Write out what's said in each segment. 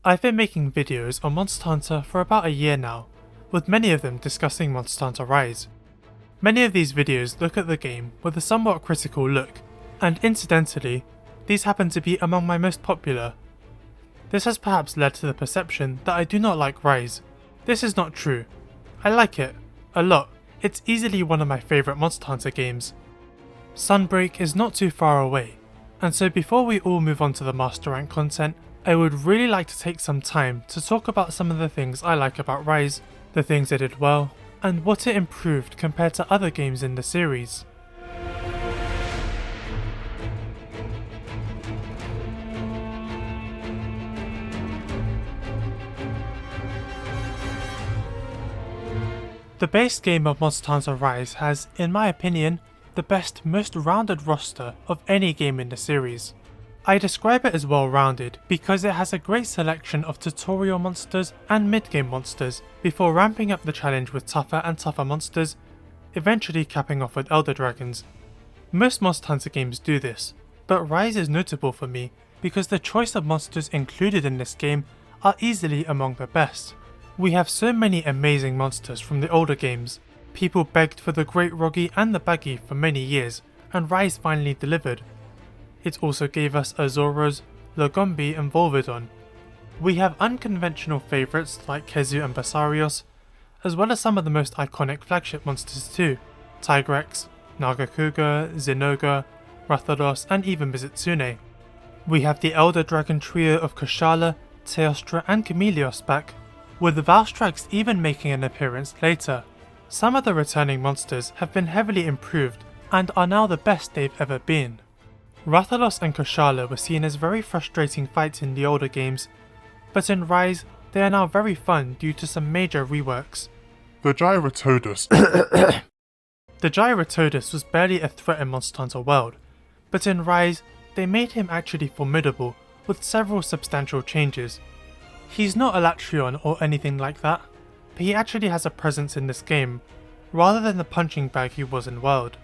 I've been making videos on Monster Hunter for about a year now, with many of them discussing Monster Hunter Rise. Many of these videos look at the game with a somewhat critical look, and incidentally, these happen to be among my most popular. This has perhaps led to the perception that I do not like Rise. This is not true. I like it, a lot. It's easily one of my favourite Monster Hunter games. Sunbreak is not too far away, and so before we all move on to the Master Rank content, I would really like to take some time to talk about some of the things I like about Rise, the things it did well, and what it improved compared to other games in the series. The base game of Monster Hunter Rise has, in my opinion, the best, most rounded roster of any game in the series. I describe it as well-rounded because it has a great selection of tutorial monsters and mid-game monsters before ramping up the challenge with tougher and tougher monsters, eventually capping off with Elder Dragons. Most Monster Hunter games do this, but Rise is notable for me because the choice of monsters included in this game are easily among the best. We have so many amazing monsters from the older games. People begged for the Great Roggy and the Baggy for many years, and Rise finally delivered. It also gave us Azoras, Lagombi and Volvidon. We have unconventional favourites like Kezu and Basarios, as well as some of the most iconic flagship monsters too, Tigrex, Nagakuga, Zinogre, Rathalos and even Mizutsune. We have the Elder Dragon trio of Kushala, Teostra and Chameleos back, with the Valstrax even making an appearance later. Some of the returning monsters have been heavily improved and are now the best they've ever been. Rathalos and Kushala were seen as very frustrating fights in the older games, but in Rise they are now very fun due to some major reworks. The Gyratodus. The Gyratodus was barely a threat in Monster Hunter World, but in Rise they made him actually formidable with several substantial changes. He's not a Latreon or anything like that, but he actually has a presence in this game, rather than the punching bag he was in World.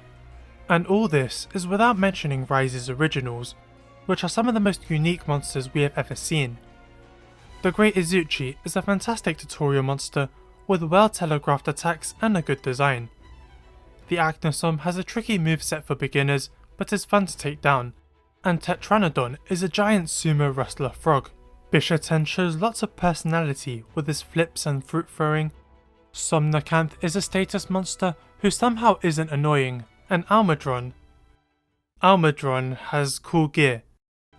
And all this is without mentioning Rise's originals, which are some of the most unique monsters we have ever seen. The Great Izuchi is a fantastic tutorial monster with well telegraphed attacks and a good design. The Acnosom has a tricky moveset for beginners but is fun to take down, and Tetranodon is a giant sumo wrestler frog. Bishaten shows lots of personality with his flips and fruit throwing. Somnacanth is a status monster who somehow isn't annoying, and Allmother has cool gear.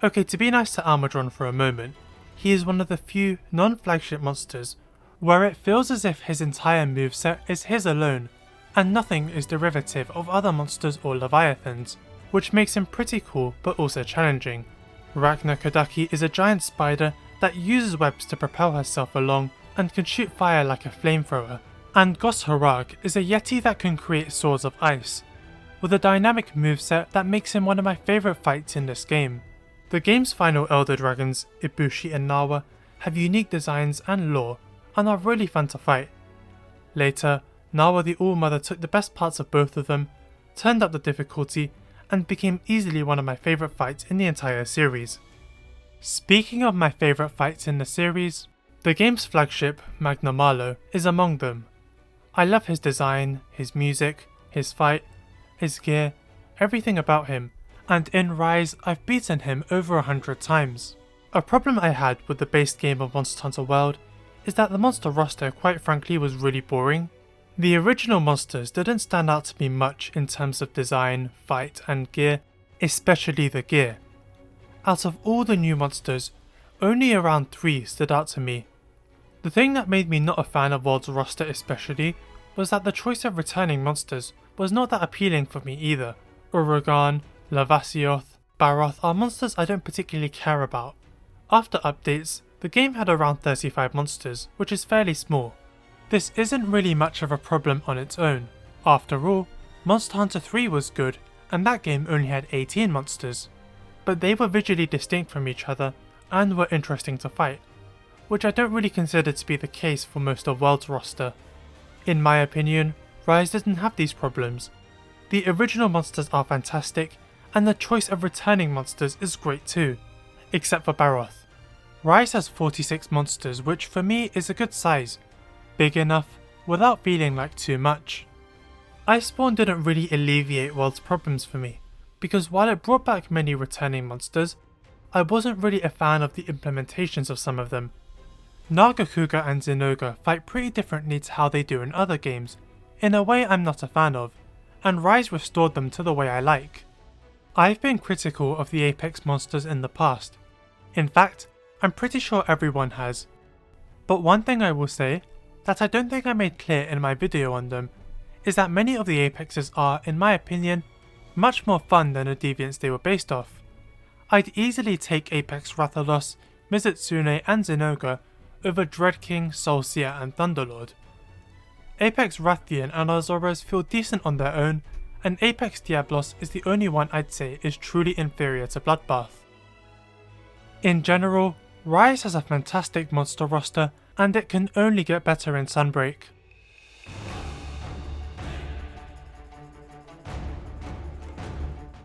Okay, to be nice to Allmother for a moment, he is one of the few non-flagship monsters where it feels as if his entire moveset is his alone, and nothing is derivative of other monsters or leviathans, which makes him pretty cool but also challenging. Ragna Kodaki is a giant spider that uses webs to propel herself along and can shoot fire like a flamethrower, and Gos Harag is a yeti that can create swords of ice, with a dynamic moveset that makes him one of my favourite fights in this game. The game's final Elder Dragons, Ibushi and Narwa, have unique designs and lore and are really fun to fight. Later, Narwa the Allmother took the best parts of both of them, turned up the difficulty, and became easily one of my favourite fights in the entire series. Speaking of my favourite fights in the series, the game's flagship, Magnamalo, is among them. I love his design, his music, his fight, his gear, everything about him, and in Rise I've beaten him over 100 times. A problem I had with the base game of Monster Hunter World is that the monster roster quite frankly was really boring. The original monsters didn't stand out to me much in terms of design, fight and gear, especially the gear. Out of all the new monsters, only around 3 stood out to me. The thing that made me not a fan of World's roster especially was that the choice of returning monsters was not that appealing for me either. Uragaan, Lavasioth, Barroth are monsters I don't particularly care about. After updates, the game had around 35 monsters, which is fairly small. This isn't really much of a problem on its own. After all, Monster Hunter 3 was good, and that game only had 18 monsters. But they were visually distinct from each other, and were interesting to fight, which I don't really consider to be the case for most of World's roster. In my opinion, Rise doesn't have these problems. The original monsters are fantastic, and the choice of returning monsters is great too, except for Barroth. Rise has 46 monsters, which for me is a good size, big enough without feeling like too much. Iceborne didn't really alleviate World's problems for me, because while it brought back many returning monsters, I wasn't really a fan of the implementations of some of them. Nargacuga and Zinogre fight pretty differently to how they do in other games, in a way I'm not a fan of, and Rise restored them to the way I like. I've been critical of the Apex monsters in the past. In fact, I'm pretty sure everyone has. But one thing I will say, that I don't think I made clear in my video on them, is that many of the Apexes are, in my opinion, much more fun than the deviants they were based off. I'd easily take Apex Rathalos, Mizutsune and Zinogre over Dreadking, Soulseer and Thunderlord. Apex Rathian and our Zoras feel decent on their own, and Apex Diablos is the only one I'd say is truly inferior to Bloodbath. In general, Rise has a fantastic monster roster, and it can only get better in Sunbreak.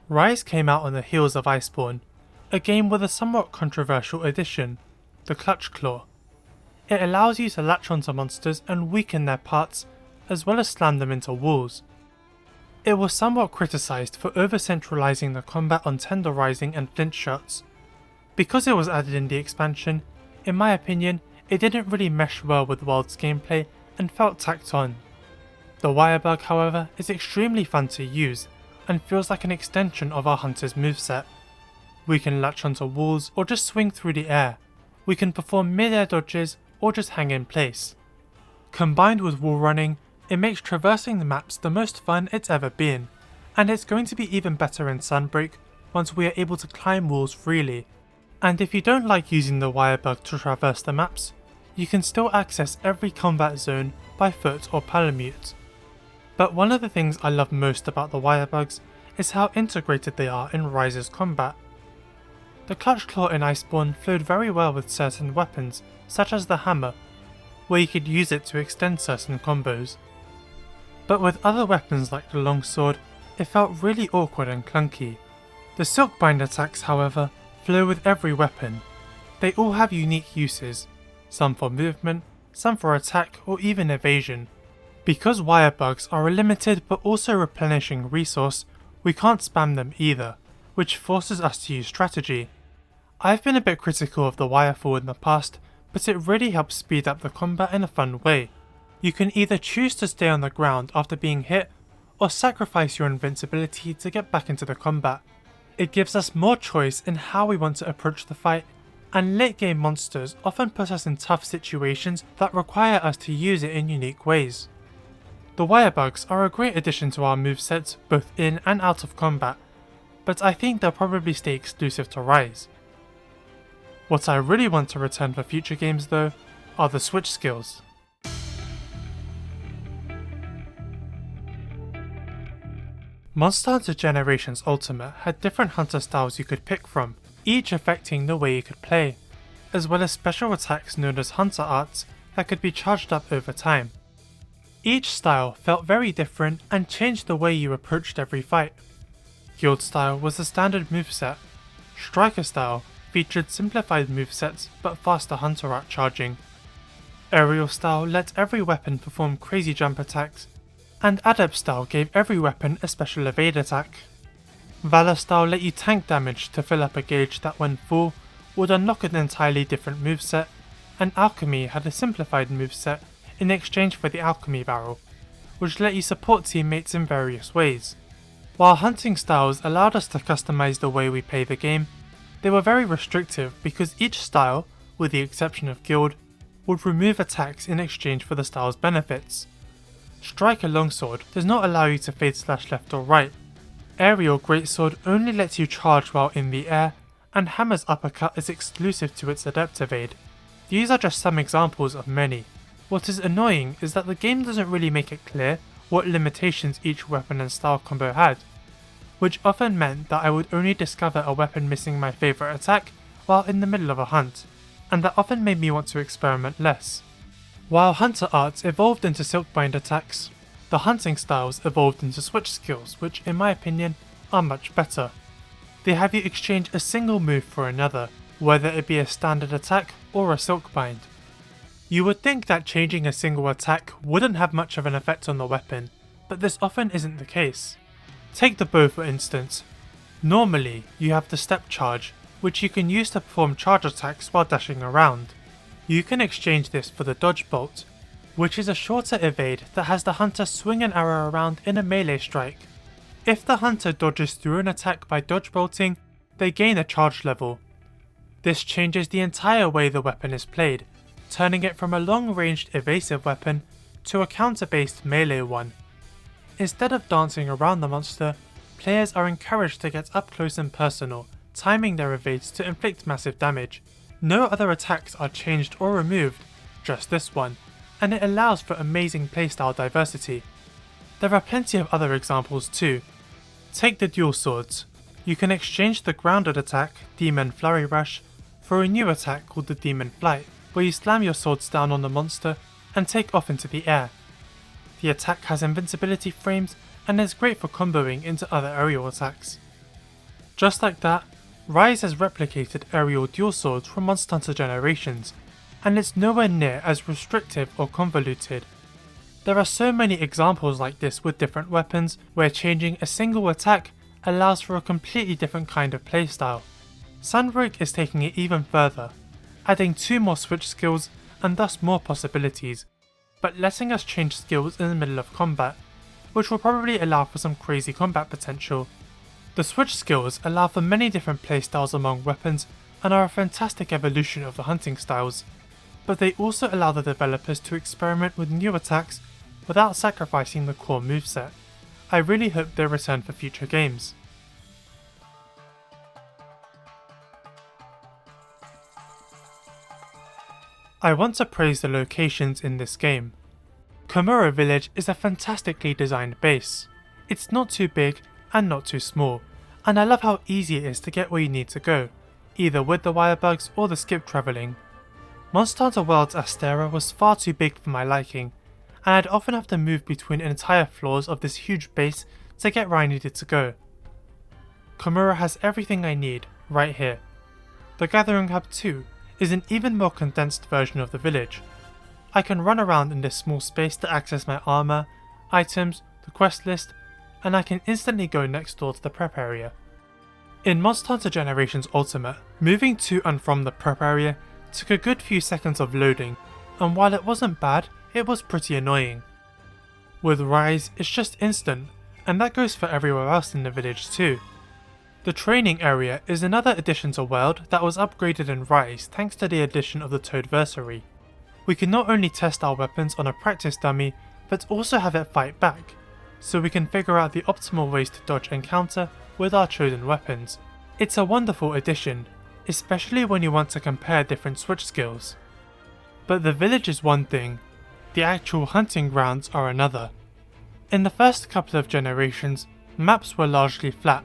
Rise came out on the heels of Iceborne, a game with a somewhat controversial addition, the Clutch Claw. It allows you to latch onto monsters and weaken their parts, as well as slam them into walls. It was somewhat criticised for over-centralising the combat on tenderising and flinch shots. Because it was added in the expansion, in my opinion, it didn't really mesh well with World's gameplay and felt tacked on. The Wirebug, however, is extremely fun to use, and feels like an extension of our Hunter's moveset. We can latch onto walls or just swing through the air. We can perform mid-air dodges or just hang in place. Combined with wall running, it makes traversing the maps the most fun it's ever been, and it's going to be even better in Sunbreak once we are able to climb walls freely. And if you don't like using the Wirebug to traverse the maps, you can still access every combat zone by foot or palamute. But one of the things I love most about the Wirebugs is how integrated they are in Rise's combat. The Clutch Claw in Iceborne flowed very well with certain weapons, such as the hammer, where you could use it to extend certain combos. But with other weapons like the longsword, it felt really awkward and clunky. The Silkbind attacks, however, flow with every weapon. They all have unique uses, some for movement, some for attack or even evasion. Because Wirebugs are a limited but also replenishing resource, we can't spam them either, which forces us to use strategy. I've been a bit critical of the Wirefall in the past, but it really helps speed up the combat in a fun way. You can either choose to stay on the ground after being hit, or sacrifice your invincibility to get back into the combat. It gives us more choice in how we want to approach the fight, and late game monsters often put us in tough situations that require us to use it in unique ways. The Wirebugs are a great addition to our movesets both in and out of combat, but I think they'll probably stay exclusive to Rise. What I really want to return for future games though, are the switch skills. Monster Hunter Generations Ultimate had different hunter styles you could pick from, each affecting the way you could play, as well as special attacks known as Hunter Arts that could be charged up over time. Each style felt very different and changed the way you approached every fight. Guild style was the standard moveset. Striker style featured simplified movesets but faster Hunter Art charging. Aerial style let every weapon perform crazy jump attacks, and Adept style gave every weapon a special evade attack. Valor style let you tank damage to fill up a gauge that when full would unlock an entirely different moveset, and Alchemy had a simplified moveset in exchange for the Alchemy Barrel, which let you support teammates in various ways. While hunting styles allowed us to customize the way we play the game, they were very restrictive because each style, with the exception of Guild, would remove attacks in exchange for the style's benefits. Striker Longsword does not allow you to fade slash left or right. Aerial Greatsword only lets you charge while in the air, and Hammer's Uppercut is exclusive to its Adept Evade. These are just some examples of many. What is annoying is that the game doesn't really make it clear what limitations each weapon and style combo had, which often meant that I would only discover a weapon missing my favourite attack while in the middle of a hunt, and that often made me want to experiment less. While Hunter Arts evolved into Silkbind attacks, the hunting styles evolved into switch skills, which in my opinion are much better. They have you exchange a single move for another, whether it be a standard attack or a Silkbind. You would think that changing a single attack wouldn't have much of an effect on the weapon, but this often isn't the case. Take the bow for instance. Normally, you have the step charge, which you can use to perform charge attacks while dashing around. You can exchange this for the dodge bolt, which is a shorter evade that has the hunter swing an arrow around in a melee strike. If the hunter dodges through an attack by dodge bolting, they gain a charge level. This changes the entire way the weapon is played, turning it from a long-ranged evasive weapon to a counter-based melee one. Instead of dancing around the monster, players are encouraged to get up close and personal, timing their evades to inflict massive damage. No other attacks are changed or removed, just this one, and it allows for amazing playstyle diversity. There are plenty of other examples too. Take the dual swords. You can exchange the grounded attack, Demon Flurry Rush, for a new attack called the Demon Flight, where you slam your swords down on the monster and take off into the air. The attack has invincibility frames and is great for comboing into other aerial attacks. Just like that, Rise has replicated aerial dual swords from Monster Hunter Generations, and it's nowhere near as restrictive or convoluted. There are so many examples like this with different weapons, where changing a single attack allows for a completely different kind of playstyle. Sunbreak is taking it even further, adding 2 more switch skills and thus more possibilities, but letting us change skills in the middle of combat, which will probably allow for some crazy combat potential. The switch skills allow for many different playstyles among weapons and are a fantastic evolution of the hunting styles, but they also allow the developers to experiment with new attacks without sacrificing the core moveset. I really hope they return for future games. I want to praise the locations in this game. Komura Village is a fantastically designed base. It's not too big and not too small, and I love how easy it is to get where you need to go, either with the wirebugs or the skip travelling. Monster Hunter World's Astera was far too big for my liking, and I'd often have to move between entire floors of this huge base to get where I needed to go. Komura has everything I need right here. The Gathering Hub too is an even more condensed version of the village. I can run around in this small space to access my armor, items, the quest list, and I can instantly go next door to the prep area. In Monster Hunter Generations Ultimate, moving to and from the prep area took a good few seconds of loading, and while it wasn't bad, it was pretty annoying. With Rise, it's just instant, and that goes for everywhere else in the village too. The training area is another addition to World that was upgraded in Rise thanks to the addition of the Toadversary. We can not only test our weapons on a practice dummy, but also have it fight back, so we can figure out the optimal ways to dodge and counter with our chosen weapons. It's a wonderful addition, especially when you want to compare different switch skills. But the village is one thing, the actual hunting grounds are another. In the first couple of generations, maps were largely flat.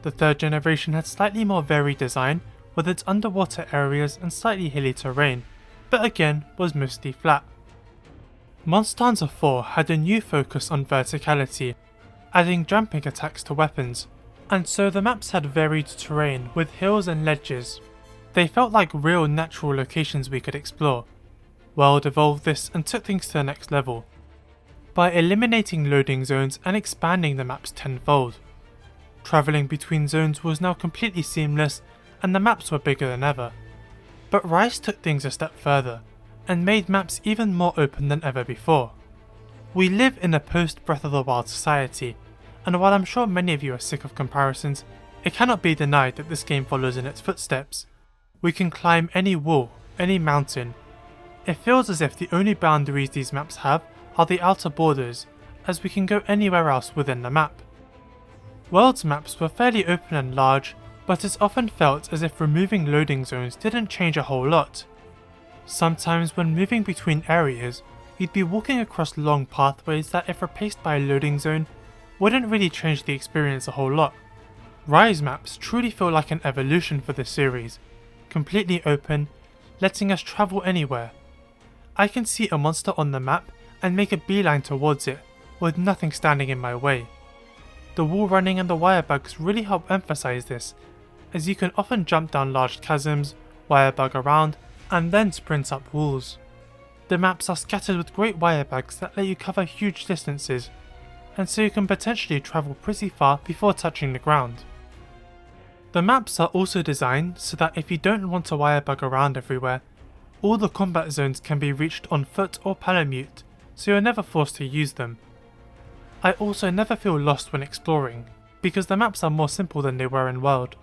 The third generation had slightly more varied design with its underwater areas and slightly hilly terrain, but again was mostly flat. Monster Hunter 4 had a new focus on verticality, adding jumping attacks to weapons, and so the maps had varied terrain with hills and ledges. They felt like real natural locations we could explore. World evolved this and took things to the next level, by eliminating loading zones and expanding the maps tenfold. Travelling between zones was now completely seamless and the maps were bigger than ever. But Rise took things a step further, and made maps even more open than ever before. We live in a post-Breath of the Wild society, and while I'm sure many of you are sick of comparisons, it cannot be denied that this game follows in its footsteps. We can climb any wall, any mountain. It feels as if the only boundaries these maps have are the outer borders, as we can go anywhere else within the map. World's maps were fairly open and large, but it's often felt as if removing loading zones didn't change a whole lot. Sometimes when moving between areas, you'd be walking across long pathways that, if replaced by a loading zone, wouldn't really change the experience a whole lot. Rise maps truly feel like an evolution for this series, completely open, letting us travel anywhere. I can see a monster on the map and make a beeline towards it, with nothing standing in my way. The wall running and the wirebugs really help emphasize this, as you can often jump down large chasms wirebug around, and then sprint up walls. The maps are scattered with great wirebugs that let you cover huge distances, and so you can potentially travel pretty far before touching the ground. The maps are also designed so that if you don't want to wirebug around everywhere, all the combat zones can be reached on foot or palamute, so you're never forced to use them. I also never feel lost when exploring, because the maps are more simple than they were in World.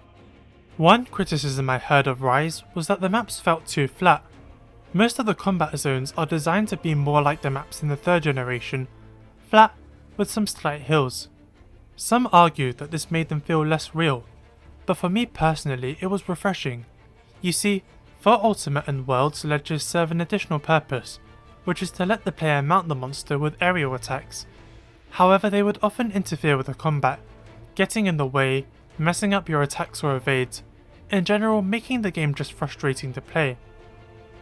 One criticism I heard of Rise was that the maps felt too flat. Most of the combat zones are designed to be more like the maps in the 3rd generation, flat with some slight hills. Some argued that this made them feel less real, but for me personally it was refreshing. You see, for Ultimate and Worlds, ledges serve an additional purpose, which is to let the player mount the monster with aerial attacks. However, they would often interfere with the combat, getting in the way, messing up your attacks or evades, in general making the game just frustrating to play.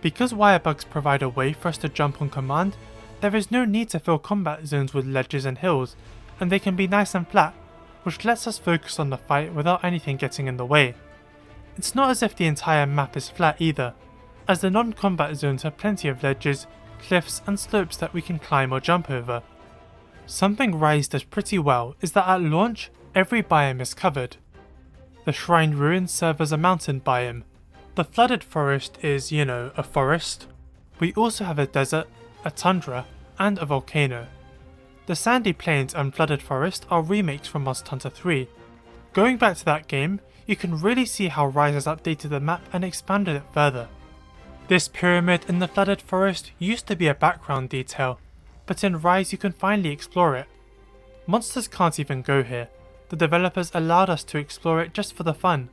Because wirebugs provide a way for us to jump on command, there is no need to fill combat zones with ledges and hills, and they can be nice and flat, which lets us focus on the fight without anything getting in the way. It's not as if the entire map is flat either, as the non-combat zones have plenty of ledges, cliffs and slopes that we can climb or jump over. Something Rise does pretty well is that at launch, every biome is covered. The Shrine Ruins serve as a mountain biome. The Flooded Forest is, a forest. We also have a desert, a tundra, and a volcano. The Sandy Plains and Flooded Forest are remakes from Monster Hunter 3. Going back to that game, you can really see how Rise has updated the map and expanded it further. This pyramid in the Flooded Forest used to be a background detail, but in Rise you can finally explore it. Monsters can't even go here. The developers allowed us to explore it just for the fun.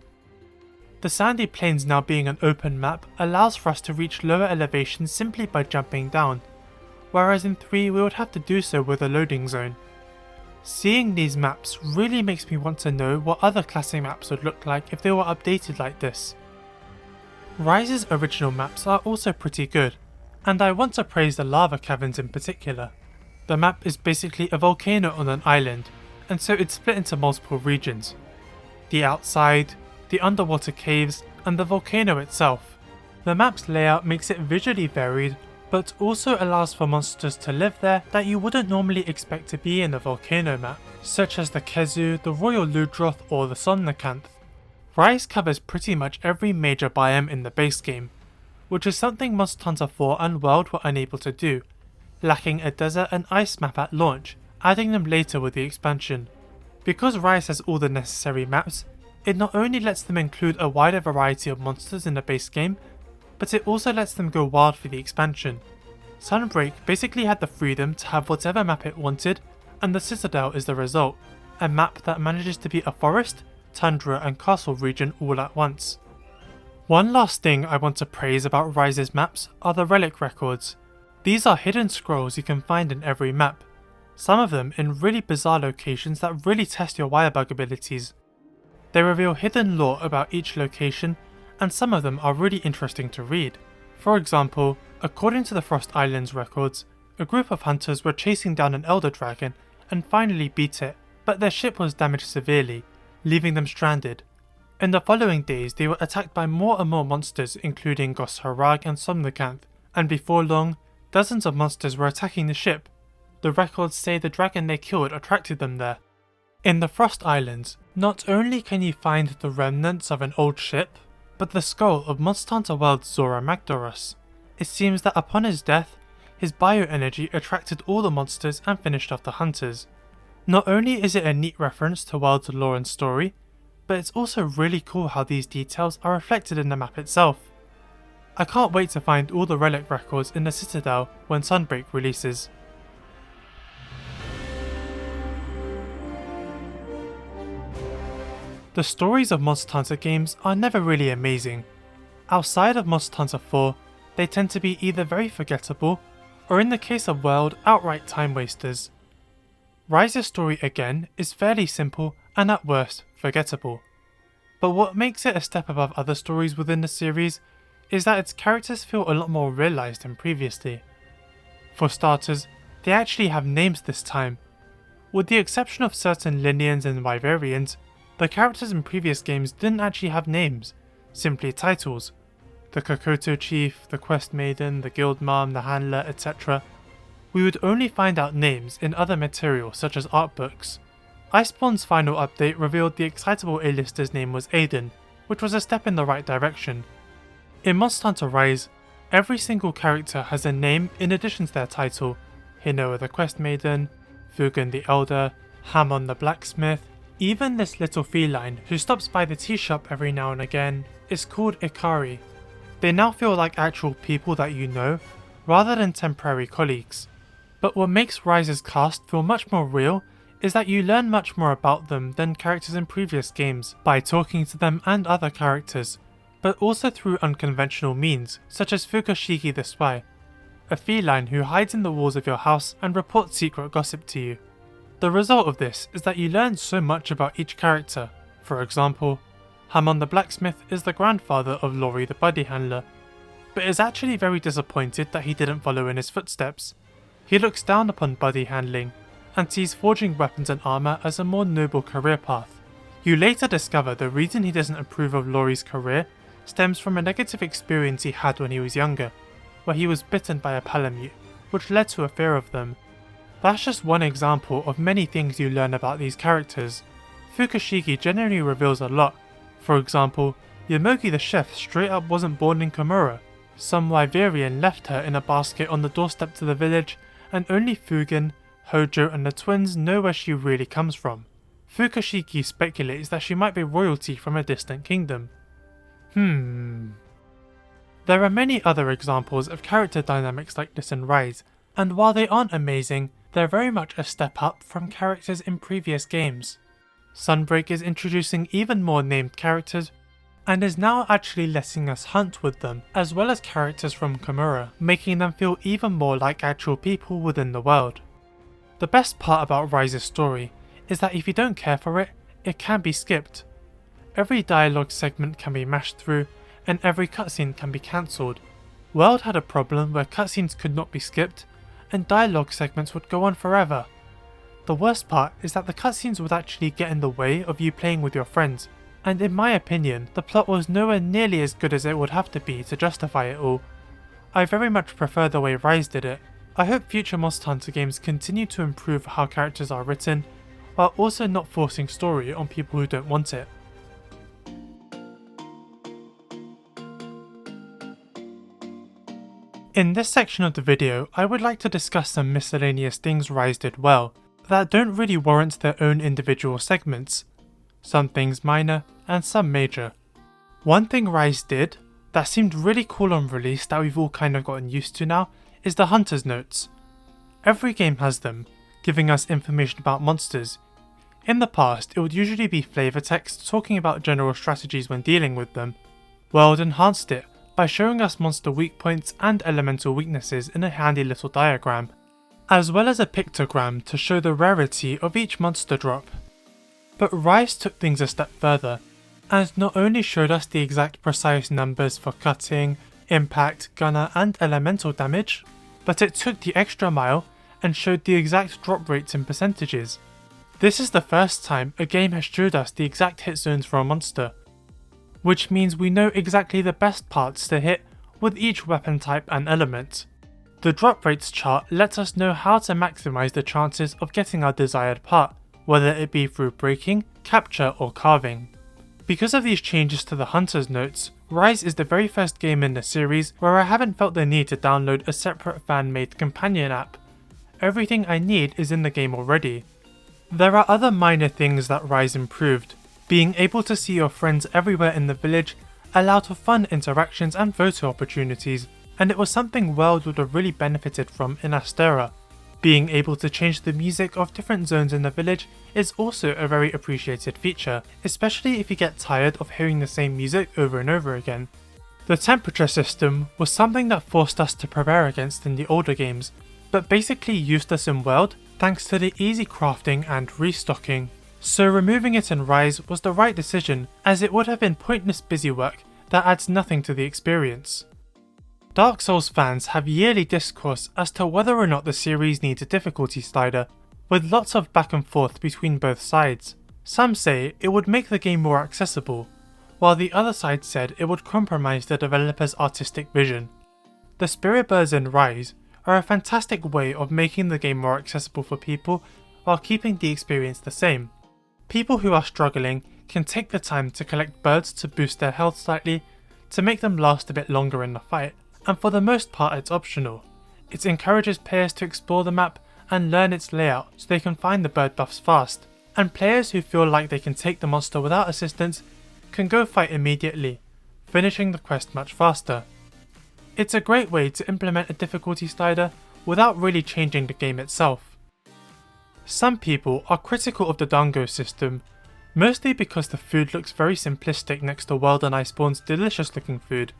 The Sandy Plains now being an open map allows for us to reach lower elevations simply by jumping down, whereas in 3 we would have to do so with a loading zone. Seeing these maps really makes me want to know what other classic maps would look like if they were updated like this. Rise's original maps are also pretty good, and I want to praise the lava caverns in particular. The map is basically a volcano on an island, and so it's split into multiple regions. The outside, the underwater caves, and the volcano itself. The map's layout makes it visually varied, but also allows for monsters to live there that you wouldn't normally expect to be in a volcano map, such as the Kezu, the Royal Ludroth, or the Somnacanth. Rise covers pretty much every major biome in the base game, which is something Monster Hunter 4 and World were unable to do, lacking a desert and ice map at launch, adding them later with the expansion. Because Rise has all the necessary maps, it not only lets them include a wider variety of monsters in the base game, but it also lets them go wild for the expansion. Sunbreak basically had the freedom to have whatever map it wanted, and the Citadel is the result, a map that manages to be a forest, tundra and castle region all at once. One last thing I want to praise about Rise's maps are the relic records. These are hidden scrolls you can find in every map, some of them in really bizarre locations that really test your wirebug abilities. They reveal hidden lore about each location, and some of them are really interesting to read. For example, according to the Frost Islands records, a group of hunters were chasing down an elder dragon and finally beat it, but their ship was damaged severely, leaving them stranded. In the following days they were attacked by more and more monsters including Gos Harag and Somnacanth, and before long, dozens of monsters were attacking the ship. The records say the dragon they killed attracted them there. In the Frost Islands, not only can you find the remnants of an old ship, but the skull of Monster Hunter World's Zorah Magdaros. It seems that upon his death, his bioenergy attracted all the monsters and finished off the hunters. Not only is it a neat reference to World's lore and story, but it's also really cool how these details are reflected in the map itself. I can't wait to find all the relic records in the Citadel when Sunbreak releases. The stories of Monster Hunter games are never really amazing. Outside of Monster Hunter 4, they tend to be either very forgettable, or in the case of World, outright time wasters. Rise's story again is fairly simple and at worst forgettable. But what makes it a step above other stories within the series is that its characters feel a lot more realised than previously. For starters, they actually have names this time. With the exception of certain Lineans and Wyverians, the characters in previous games didn't actually have names, simply titles. the Kokoto Chief, the Quest Maiden, the Guild Mom, the Handler, etc., we would only find out names in other material such as art books. Iceborne's final update revealed the excitable A-lister's name was Aiden, which was a step in the right direction. In Monster Hunter Rise, every single character has a name in addition to their title: Hinoa the Quest Maiden, Fugen the Elder, Hamon the Blacksmith. Even this little feline who stops by the tea shop every now and again is called Ikari. They now feel like actual people that you know, rather than temporary colleagues. But what makes Rise's cast feel much more real is that you learn much more about them than characters in previous games by talking to them and other characters, but also through unconventional means such as Fukushiki the Spy, a feline who hides in the walls of your house and reports secret gossip to you. The result of this is that you learn so much about each character. For example, Hamon the Blacksmith is the grandfather of Lori the Buddy Handler, but is actually very disappointed that he didn't follow in his footsteps. He looks down upon buddy handling, and sees forging weapons and armour as a more noble career path. You later discover the reason he doesn't approve of Lori's career stems from a negative experience he had when he was younger, where he was bitten by a palamute, which led to a fear of them. That's just one example of many things you learn about these characters. Fukushiki generally reveals a lot. For example, Yomogi the chef straight up wasn't born in Komura. Some Wyverian left her in a basket on the doorstep to the village, and only Fugen, Hojo and the twins know where she really comes from. Fukushiki speculates that she might be royalty from a distant kingdom. There are many other examples of character dynamics like this in Rise, and while they aren't amazing, they're very much a step up from characters in previous games. Sunbreak is introducing even more named characters, and is now actually letting us hunt with them, as well as characters from Komura, making them feel even more like actual people within the world. The best part about Rise's story is that if you don't care for it, it can be skipped. Every dialogue segment can be mashed through, and every cutscene can be cancelled. World had a problem where cutscenes could not be skipped, and dialogue segments would go on forever. The worst part is that the cutscenes would actually get in the way of you playing with your friends, and in my opinion, the plot was nowhere nearly as good as it would have to be to justify it all. I very much prefer the way Rise did it. I hope future Monster Hunter games continue to improve how characters are written, while also not forcing story on people who don't want it. In this section of the video, I would like to discuss some miscellaneous things Rise did well, that don't really warrant their own individual segments. Some things minor, and some major. One thing Rise did, that seemed really cool on release that we've all kind of gotten used to now, is the Hunter's Notes. Every game has them, giving us information about monsters. In the past, it would usually be flavor text talking about general strategies when dealing with them. World enhanced it by showing us monster weak points and elemental weaknesses in a handy little diagram, as well as a pictogram to show the rarity of each monster drop. But Rise took things a step further, and not only showed us the exact precise numbers for cutting, impact, gunner and elemental damage, but it took the extra mile and showed the exact drop rates in percentages. This is the first time a game has showed us the exact hit zones for a monster, which means we know exactly the best parts to hit with each weapon type and element. The drop rates chart lets us know how to maximize the chances of getting our desired part, whether it be through breaking, capture or carving. Because of these changes to the Hunter's Notes, Rise is the very first game in the series where I haven't felt the need to download a separate fan-made companion app. Everything I need is in the game already. There are other minor things that Rise improved. Being able to see your friends everywhere in the village allowed for fun interactions and photo opportunities, and it was something World would have really benefited from in Astera. Being able to change the music of different zones in the village is also a very appreciated feature, especially if you get tired of hearing the same music over and over again. The temperature system was something that forced us to prepare against in the older games, but basically useless in World thanks to the easy crafting and restocking. So removing it in Rise was the right decision, as it would have been pointless busywork that adds nothing to the experience. Dark Souls fans have yearly discourse as to whether or not the series needs a difficulty slider, with lots of back and forth between both sides. Some say it would make the game more accessible, while the other side said it would compromise the developer's artistic vision. The spirit birds in Rise are a fantastic way of making the game more accessible for people while keeping the experience the same. People who are struggling can take the time to collect birds to boost their health slightly, to make them last a bit longer in the fight, and for the most part it's optional. It encourages players to explore the map and learn its layout so they can find the bird buffs fast, and players who feel like they can take the monster without assistance can go fight immediately, finishing the quest much faster. It's a great way to implement a difficulty slider without really changing the game itself. Some people are critical of the Dango system, mostly because the food looks very simplistic next to World and Iceborne's delicious looking food.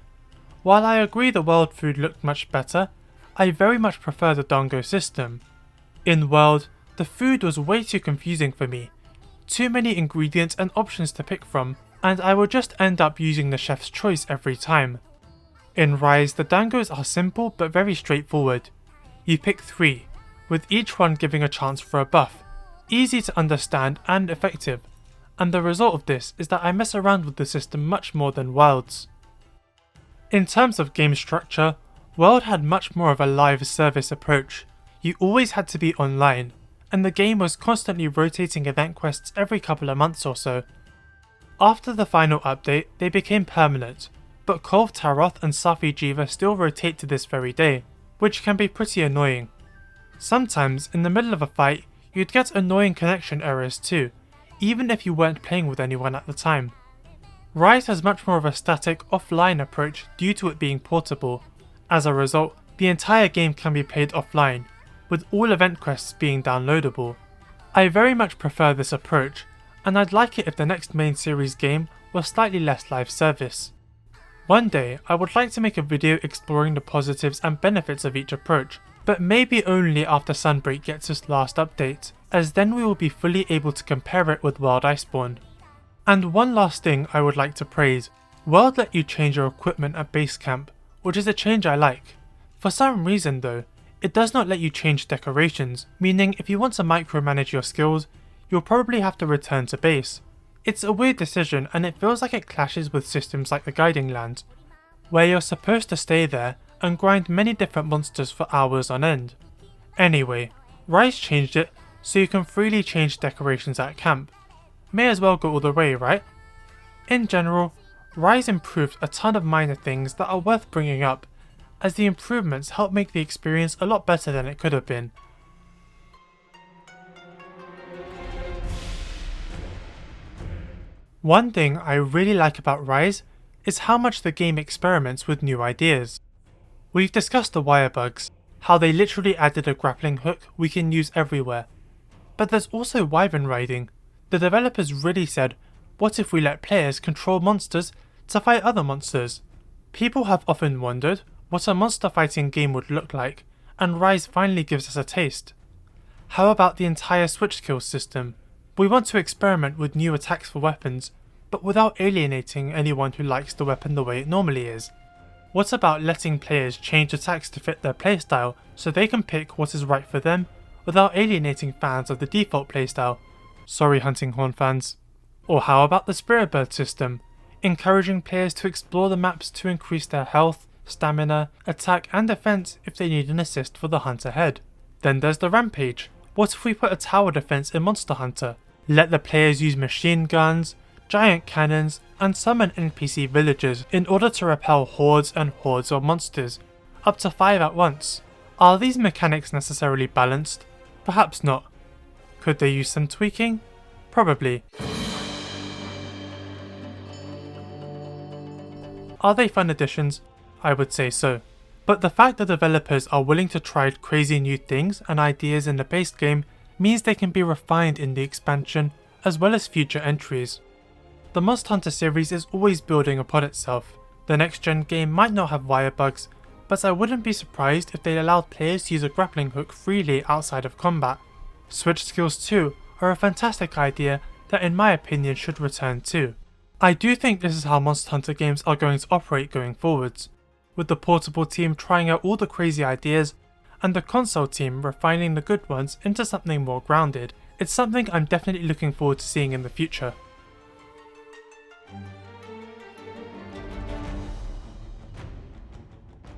While I agree the World food looked much better, I very much prefer the Dango system. In World, the food was way too confusing for me, too many ingredients and options to pick from, and I would just end up using the chef's choice every time. In Rise, the Dangos are simple but very straightforward. You pick 3, with each one giving a chance for a buff, easy to understand and effective, and the result of this is that I mess around with the system much more than World's. In terms of game structure, World had much more of a live service approach. You always had to be online, and the game was constantly rotating event quests every couple of months or so. After the final update, they became permanent, but Kolv Taroth and Safi'jiiva still rotate to this very day, which can be pretty annoying. Sometimes, in the middle of a fight, you'd get annoying connection errors too, even if you weren't playing with anyone at the time. Rise has much more of a static, offline approach due to it being portable. As a result, the entire game can be played offline, with all event quests being downloadable. I very much prefer this approach, and I'd like it if the next main series game was slightly less live service. One day, I would like to make a video exploring the positives and benefits of each approach, but maybe only after Sunbreak gets its last update, as then we will be fully able to compare it with World Iceborne. And one last thing I would like to praise, World let you change your equipment at base camp, which is a change I like. For some reason though, it does not let you change decorations, meaning if you want to micromanage your skills, you'll probably have to return to base. It's a weird decision and it feels like it clashes with systems like the Guiding Lands, where you're supposed to stay there and grind many different monsters for hours on end. Anyway, Rise changed it so you can freely change decorations at camp. May as well go all the way, right? In general, Rise improved a ton of minor things that are worth bringing up, as the improvements help make the experience a lot better than it could have been. One thing I really like about Rise is how much the game experiments with new ideas. We've discussed the Wirebugs, how they literally added a grappling hook we can use everywhere. But there's also wyvern riding. The developers really said, what if we let players control monsters to fight other monsters? People have often wondered what a monster fighting game would look like, and Rise finally gives us a taste. How about the entire switch kill system? We want to experiment with new attacks for weapons, but without alienating anyone who likes the weapon the way it normally is. What about letting players change attacks to fit their playstyle so they can pick what is right for them without alienating fans of the default playstyle? Sorry Hunting Horn fans. Or how about the Spirit Bird system, encouraging players to explore the maps to increase their health, stamina, attack and defense if they need an assist for the hunt ahead. Then there's the Rampage. What if we put a tower defense in Monster Hunter? Let the players use machine guns, giant cannons and summon NPC villagers in order to repel hordes and hordes of monsters, up to 5 at once. Are these mechanics necessarily balanced? Perhaps not. Could they use some tweaking? Probably. Are they fun additions? I would say so. But the fact that developers are willing to try crazy new things and ideas in the base game means they can be refined in the expansion as well as future entries. The Monster Hunter series is always building upon itself. The next gen game might not have wirebugs, but I wouldn't be surprised if they allowed players to use a grappling hook freely outside of combat. Switch skills too are a fantastic idea that in my opinion should return too. I do think this is how Monster Hunter games are going to operate going forwards, with the portable team trying out all the crazy ideas and the console team refining the good ones into something more grounded. It's something I'm definitely looking forward to seeing in the future.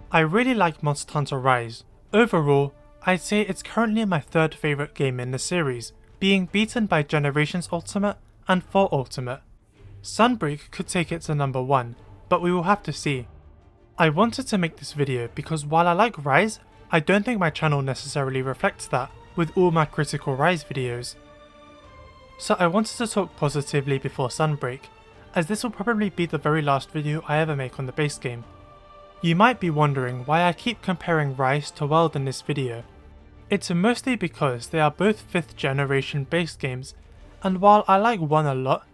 I really like Monster Hunter Rise. Overall, I'd say it's currently my third favourite game in the series, being beaten by Generations Ultimate and 4 Ultimate. Sunbreak could take it to number 1, but we will have to see. I wanted to make this video because while I like Rise, I don't think my channel necessarily reflects that with all my critical Rise videos. So I wanted to talk positively before Sunbreak, as this will probably be the very last video I ever make on the base game. You might be wondering why I keep comparing Rise to World in this video. It's mostly because they are both 5th generation base games, and while I like one a lot,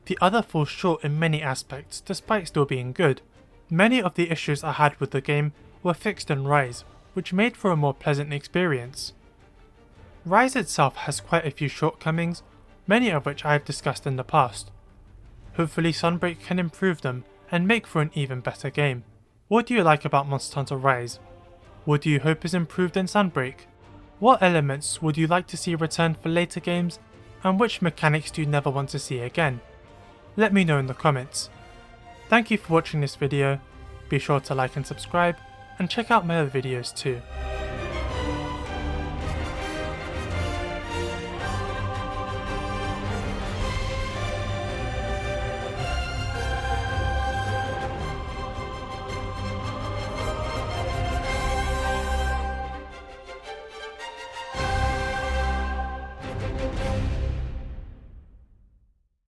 the other falls short in many aspects despite still being good. Many of the issues I had with the game were fixed in Rise, which made for a more pleasant experience. Rise itself has quite a few shortcomings, many of which I have discussed in the past. Hopefully Sunbreak can improve them and make for an even better game. What do you like about Monster Hunter Rise? What do you hope is improved in Sunbreak? What elements would you like to see return for later games, and which mechanics do you never want to see again? Let me know in the comments. Thank you for watching this video, be sure to like and subscribe, and check out my other videos too.